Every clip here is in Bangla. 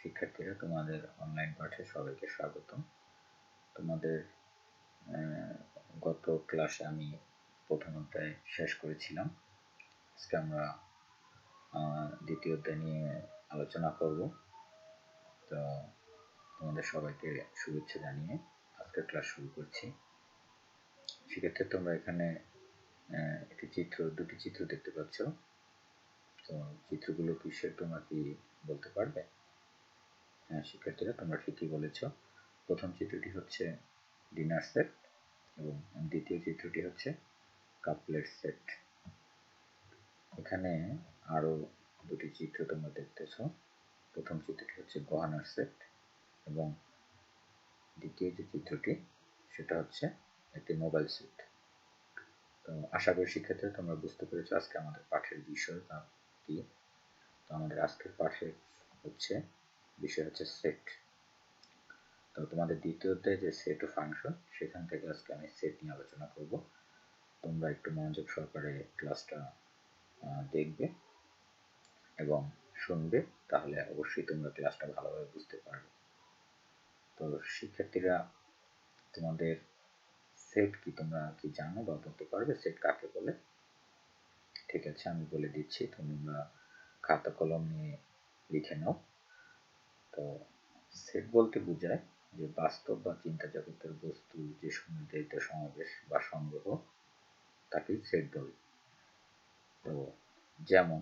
শিক্ষার্থীরা, তোমাদের অনলাইন পাঠে সবাইকে স্বাগতম। তোমাদের গত ক্লাসে আমি প্রথম অধ্যায় শেষ করেছিলাম। আজকে আমরা দ্বিতীয় অধ্যায় নিয়ে আলোচনা করব। তো তোমাদের সবাইকে শুভেচ্ছা জানিয়ে আজকের ক্লাস শুরু করছি। সেক্ষেত্রে তোমরা এখানে দুটি চিত্র দেখতে পাচ্ছ। তো চিত্রগুলো কিসের তোমরা কি বলতে পারবে? হ্যাঁ শিক্ষার্থীরা, তোমরা ঠিকই বলেছ। প্রথম চিত্রটি হচ্ছে ডিনার সেট এবং দ্বিতীয় চিত্রটি হচ্ছে কাপলেট সেট। এখানে আরো দুটি চিত্র তোমরা দেখতেছ। প্রথম চিত্রটি হচ্ছে গহনার সেট এবং দ্বিতীয় যে চিত্রটি সেটা হচ্ছে একটি মোবাইল সেট। তো আশা করি শিক্ষার্থীরা তোমরা বুঝতে পেরেছো আজকে আমাদের পাঠের বিষয় কি। তো আমাদের আজকের পাঠের বিষয় হচ্ছে সেট। তো তোমাদের দ্বিতীয় অধ্যায়ে যে সেট ও ফাংশন, সেখান থেকে আজকে আমি সেট নিয়ে আলোচনা করব। তোমরা একটু মনোযোগ সহকারে ক্লাসটা দেখবে এবং শুনবে, তাহলে অবশ্যই তোমরা ক্লাসটা ভালোভাবে বুঝতে পারবে। তো শিক্ষার্থীরা, তোমাদের সেট কি তোমরা কি জানো বা বলতে পারবে সেট কাকে বলে? ঠিক আছে, আমি বলে দিচ্ছি, তোমরা খাতা কলম নিয়ে লিখে নাও। তো সেট বলতে বোঝায় যে বাস্তব বা চিন্তা জগতের বস্তু যে সুনির্ধারিত সমাবেশ বা সংগ্রহ, তাকেই সেট বলে। তো যেমন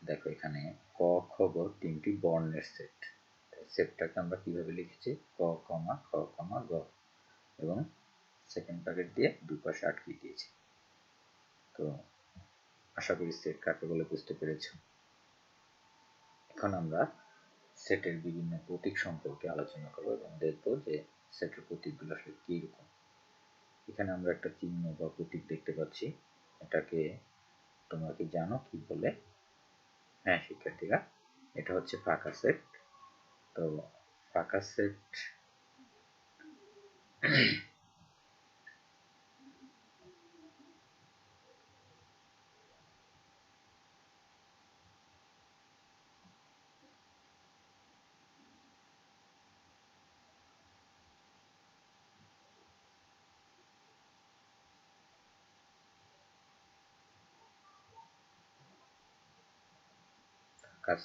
দেখো, এখানে ক খ গ তিনটি বর্ণের সেট। সেটটাকে আমরা কিভাবে লিখেছি? ক কমা খ কমা গ, এবং সেকেন্ড ব্র্যাকেট দিয়ে দুই পাশে আটকে দিয়েছি। তো আশা করি সেট কাকে বলে বুঝতে পেরেছ। এখন আমরা সেটের বিভিন্ন প্রতীক সম্পর্কে আলোচনা করব এবং দেখব যে সেটের প্রতীকগুলো আসলে কি রকম। এখানে আমরা একটা চিহ্ন বা প্রতীক দেখতে পাচ্ছি। এটাকে তোমরা কি জানো কি বলে? হ্যাঁ শিক্ষার্থীরা, এটা হচ্ছে ফাঁকা সেট। তো ফাঁকা সেট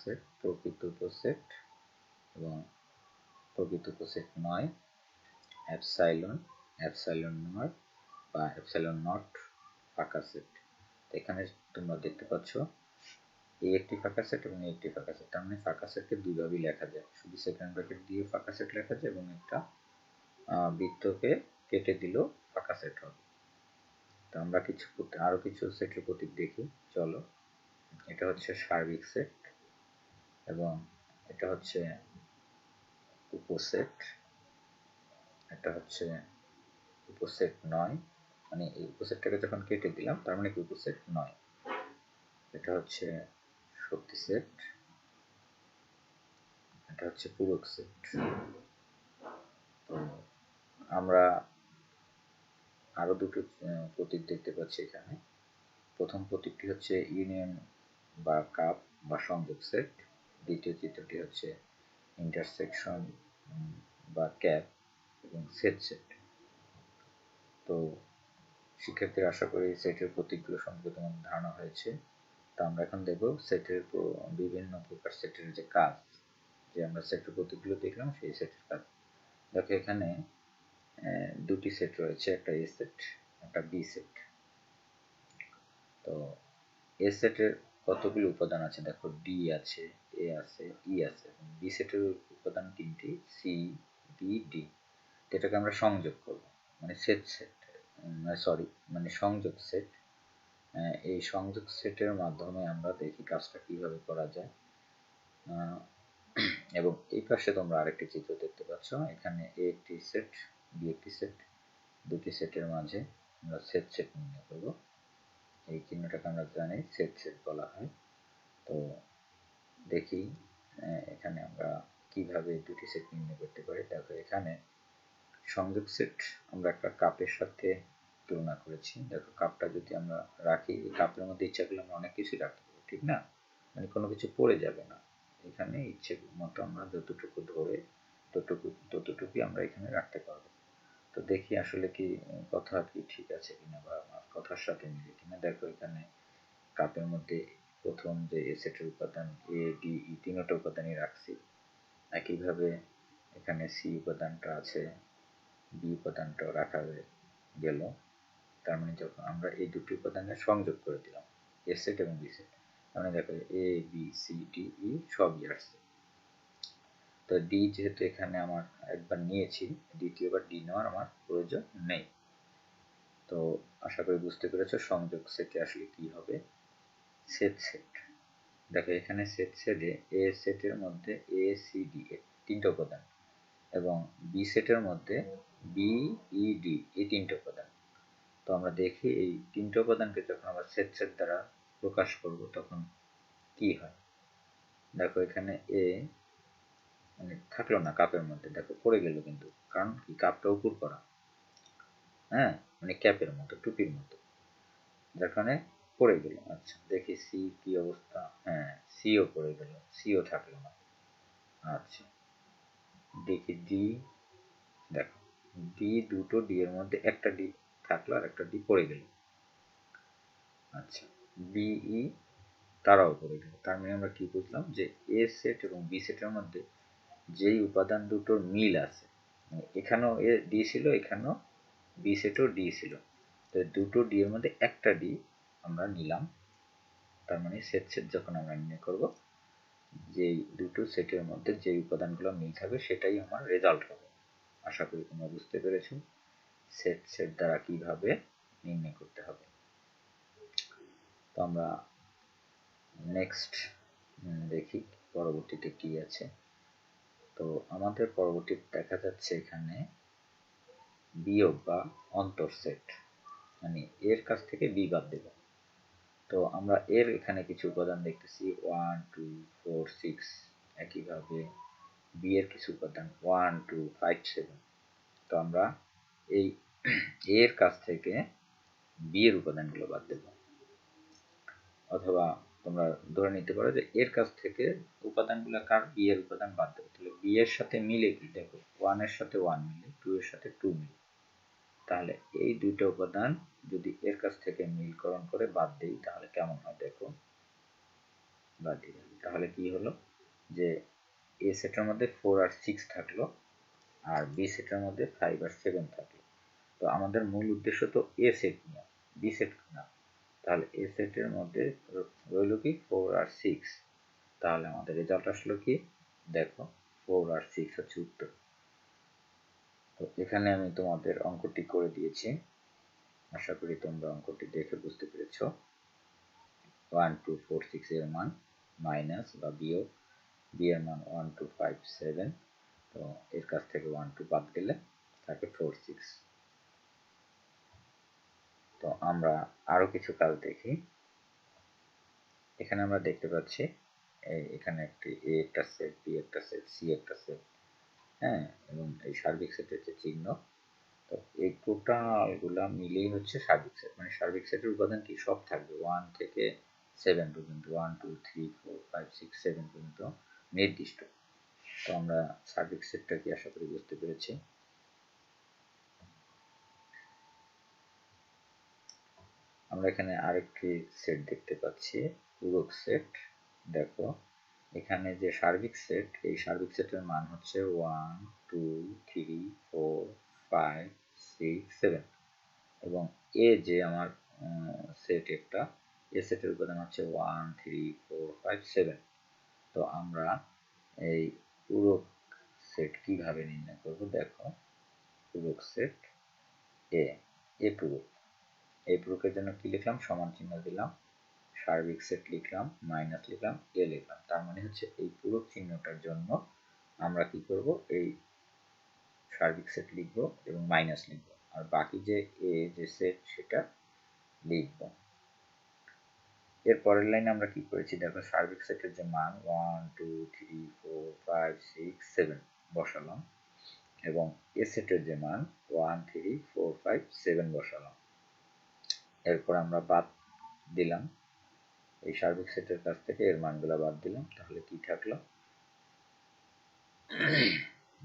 সেট, প্রকৃত উপসেট এবং প্রকৃত উপসেট নয়, এপসাইলন, এপসাইলন নয় বা এপসাইলন নট ফাঁকা সেট। এখানে তোমরা দেখতে পাচ্ছ এই একটি ফাঁকা সেট এবং এই একটি ফাঁকা সেট। তার মানে ফাঁকা সেটকে দুইভাবেই লেখা যায়, শুধু সেকেন্ড ব্র্যাকেট দিয়ে ফাঁকা সেট লেখা যায় এবং একটা বৃত্তকে কেটে দিলেও ফাঁকা সেট হবে। তো আমরা আরো কিছু সেটের প্রতীক দেখি, চলো। এটা হচ্ছে সার্বিক সেট এবং এটা হচ্ছে উপসেট। এটা হচ্ছে উপসেট নয়, মানে এই উপসেটটাকে যখন কেটে দিলাম তার মানে কি উপসেট নয়। এটা হচ্ছে শক্তি সেট, এটা হচ্ছে পূরক সেট। তো আমরা আরো দুটো প্রতীক দেখতে পাচ্ছি এখানে। প্রথম প্রতীকটি হচ্ছে ইউনিয়ন বা কাপ বা সংযোগ সেট। দ্বিতীয় চিত্রটি হচ্ছে ইন্টারসেকশন বা ক্যাপ এবং সেট সেট। তো শিক্ষার্থীরা, আশা করি সেটের প্রতীকগুলো সম্পর্কে তোমাদের ধারণা হয়েছে। তো আমরা এখন দেখব সেটের বিভিন্ন প্রকার সেটের যে কাজ, যে আমরা সেটের প্রতীকগুলো দেখলাম সেই সেটের কাজ। দেখো এখানে দুটি সেট রয়েছে, একটা এ সেট একটা বি সেট। তো এ সেটের কতগুলো উপাদান আছে দেখো, ডি আছে, এ আছে, ই আছে। বি সেটের উপাদান তিনটি, সি বি ডি। এটাকে আমরা সংযোগ করব, মানে সংযোগ সেট। এই সংযোগ সেটের মাধ্যমে আমরা দেখি কাজটা কিভাবে করা যায়। এবং এই পাশে তোমরা আরেকটি চিত্র দেখতে পাচ্ছ। এখানে এ একটি সেট, বি একটি সেট, দুটি সেটের মাঝে আমরা সেট সেট নির্ণয় করব। এই চিহ্নটাকে আমরা জানি সেট সেট বলা হয়। তো দেখি এখানে আমরা কিভাবে দুটি সেট নির্ণয় করতে পারি। দেখো এখানে সংযোগ সেট আমরা একটা কাপের সাথে তুলনা করেছি। দেখো কাপটা যদি আমরা রাখি, এই কাপের মধ্যে ইচ্ছা করলে আমরা অনেক কিছু রাখতে পারি, ঠিক না? মানে কোনো কিছু পড়ে যাবে না। এখানে ইচ্ছে মতো আমরা যতটুকু ধরে ততটুকুই আমরা এখানে রাখতে পারবো। তো দেখি আসলে কি কথা কি ঠিক আছে কিনা বা আমার কথার সাথে মিলে কিনা। দেখো এখানে কাপের মধ্যে প্রথম যে এ সেটের উপাদান এ ডি ই তিনটা উপাদানই রাখছি। একইভাবে এখানে সি উপাদানটা আছে, বি উপাদানটাও রাখা গেল। তার মানে যখন আমরা এই দুটি উপাদানের সংযোগ করে দিলাম এ সেট এবং বি সেট, মানে দেখো A B C D E সবই আসছে। তো ডি যেহেতু এখানে আমার একবার নিয়েছি, দ্বিতীয়বার ডি নেওয়ার আমার প্রয়োজন নেই। তো আশা করি বুঝতে পেরেছো সংযোগ সেটে আসলে কি হবে। সেট দেখো এখানে সেটে এ সেটের মধ্যে এ সি ডি তিনটা উপাদান এবং বি সেটের মধ্যে বি ই ডি এই তিনটা উপাদান। তো আমরা দেখি এই তিনটা উপাদানকে যখন আমরা সেট দ্বারা প্রকাশ করব তখন কি হয়। দেখো এখানে এ মানে থাকলো না কাপের মধ্যে, দেখো পড়ে গেল, কিন্তু কারণ কি কাপটা উপর করা, হ্যাঁ মানে ক্যাপের মতো টুপির মতো, যার কারণে পড়ে গেল। আচ্ছা দেখি সি কি অবস্থা, হ্যাঁ সিও পড়ে গেল, সিও থাকলো না। আচ্ছা দেখি ডি, দেখো ডি দুটো ডি এর মধ্যে একটা ডি থাকলো আর একটা ডি পড়ে গেল। আচ্ছা বিই তারাও পড়ে গেল। তার মানে আমরা কি বুঝলাম যে এ সেট এবং বি সেটের মধ্যে যেই উপাদান দুটোর মিল আছে, এখানেও এ ডি ছিল, এখানেও বি সেটও ডি ছিল, তো দুটো ডি এর মধ্যে একটা ডি আমরা নিলাম। তার মানে সেট যখন আমরা নির্ণয় করব, যেই দুটো সেটের মধ্যে যে উপাদানগুলো মিল থাকবে সেটাই আমার রেজাল্ট হবে। আশা করি তোমরা বুঝতে পেরেছো সেট দ্বারা কিভাবে নির্ণয় করতে হবে। তো আমরা নেক্সট দেখি পরবর্তীতে কি আছে। তো আমাদের পরবর্তীতে দেখা যাচ্ছে এখানে বিয়োগ বা অন্তর সেট, মানে এর কাছ থেকে বি বাদ দেব। তো আমরা এর এখানে কিছু উপাদান দেখতেছি 1 2 4 6, একইভাবে বি এর কিছু উপাদান 1 2 5 7। তো আমরা এই এর কাছ থেকে বি এর উপাদানগুলো বাদ দেব, অথবা তোমরা ধরে নিতে পারো যে এর কাছ থেকে উপাদানগুলো কার বি এর উপাদান বাদ দেবো। তাহলে বি এর সাথে মিলে কি, দেখো 1 এর সাথে 1 মিলে, 2 এর সাথে 2 মিলে, তাহলে এই দুইটা উপাদান যদি এর কাছ থেকে মিলকরণ করে বাদ দিই তাহলে কেমন হয় দেখো। বাদ দিই তাহলে কি হলো যে এ সেটের মধ্যে 4 আর 6 থাকলো আর বি সেটের মধ্যে 5 আর 7 থাকলো। তো আমাদের মূল উদ্দেশ্য তো এ সেট না, বি সেট না। তাহলে এ সেটের মধ্যে রইল কি 4 আর 6, তাহলে আমাদের রেজাল্ট আসলো কি দেখো 4 আর 6 হচ্ছে উত্তর। তো এখানে আমি তোমাদের অঙ্কটি করে দিয়েছি, আশা করি তোমরা অঙ্কটি দেখে বুঝতে পেরেছ। 1 2 4 6 এর মান মাইনাস বা বিয়োগ, বি এর মান 1 2 5 7, তো এর কাছ থেকে 1 2 বাদ গেলে থাকে 4 6। তো আমরা আরো কিছু কাজ দেখি। এখানে আমরা দেখতে পাচ্ছি এখানে একটি এ একটা সেট, বি একটা সেট, সি একটা সেট, হ্যাঁ, এবং এই সার্বিক সেটের যে চিহ্ন, তো এই টোটালগুলা মিলেই হচ্ছে সার্বিক সেট। মানে সার্বিক সেটের উপাদান কি সব থাকবে 1 থেকে 7 পর্যন্ত, 1 2 3 4 5 6 7 পর্যন্ত নির্দিষ্ট। তো আমরা সার্বিক সেটটা কি আশা করি বুঝতে পেরেছি। আমরা এখানে আরেকটি সেট দেখতে পাচ্ছি পূরক সেট। দেখো এখানে যে সার্বিক সেট, এই সার্বিক সেটের মান হচ্ছে 1 2 3 4 5 6 7, এবং এ যে আমার সেট একটা, এ সেটের উপাদান হচ্ছে 1 3 4 5 7। তো আমরা এই পূরক সেট কিভাবে নির্ণয় করব দেখো। পূরক সেট এ পূরক, এই পূরকের জন্য কি লিখলাম, সমান চিহ্ন দিলাম, সার্বিক সেট লিখলাম, মাইনাস লিখলাম, এ লিখলাম। তার মানে হচ্ছে এই পূরক চিহ্নটার জন্য আমরা কি করব, এই সার্বিক সেট লিখব এবং মাইনাস লিখব, আর বাকি যে এ যে সেট সেটা লিখব। এর পরের লাইনে আমরা কি করেছি দেখো, সার্বিক সেটের যে মান 1 2 3 4 5 6 7 বসালাম এবং এ সেটের যে মান 1 3 4 5 7 বসালাম। এরপর আমরা বাদ দিলাম, এই সার্বিক সেটের কাছ থেকে এর মানগুলো বাদ দিলাম, তাহলে কি থাকলো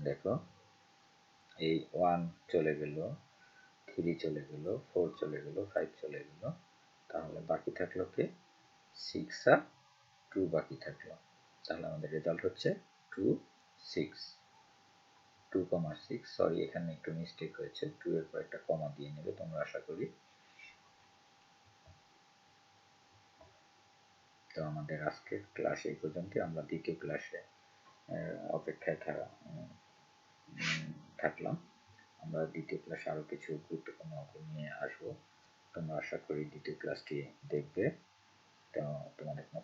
দেখো এই 1 চলে গেল, 3 চলে গেল, 4 চলে গেল, 5 চলে গেল, তাহলে বাকি থাকলো কি 6 আর 2 বাকি থাকলো। তাহলে আমাদের রেজাল্ট হচ্ছে 2 6 2,6। সরি, এখানে একটু মিস্টেক হয়েছে, 2 এর পর একটা কমা দিয়ে নেবে তোমরা, আশা করি। তো আমাদের আজকের ক্লাস এই পর্যন্ত। আমরা দ্বিতীয় ক্লাসে অপেক্ষায় থাকলাম। আমরা দ্বিতীয় ক্লাসে আরও কিছু গুরুত্বপূর্ণ অঙ্ক নিয়ে আসবো। তোমরা আশা করি দ্বিতীয় ক্লাসটি দেখবে। তো তোমাদের কোনো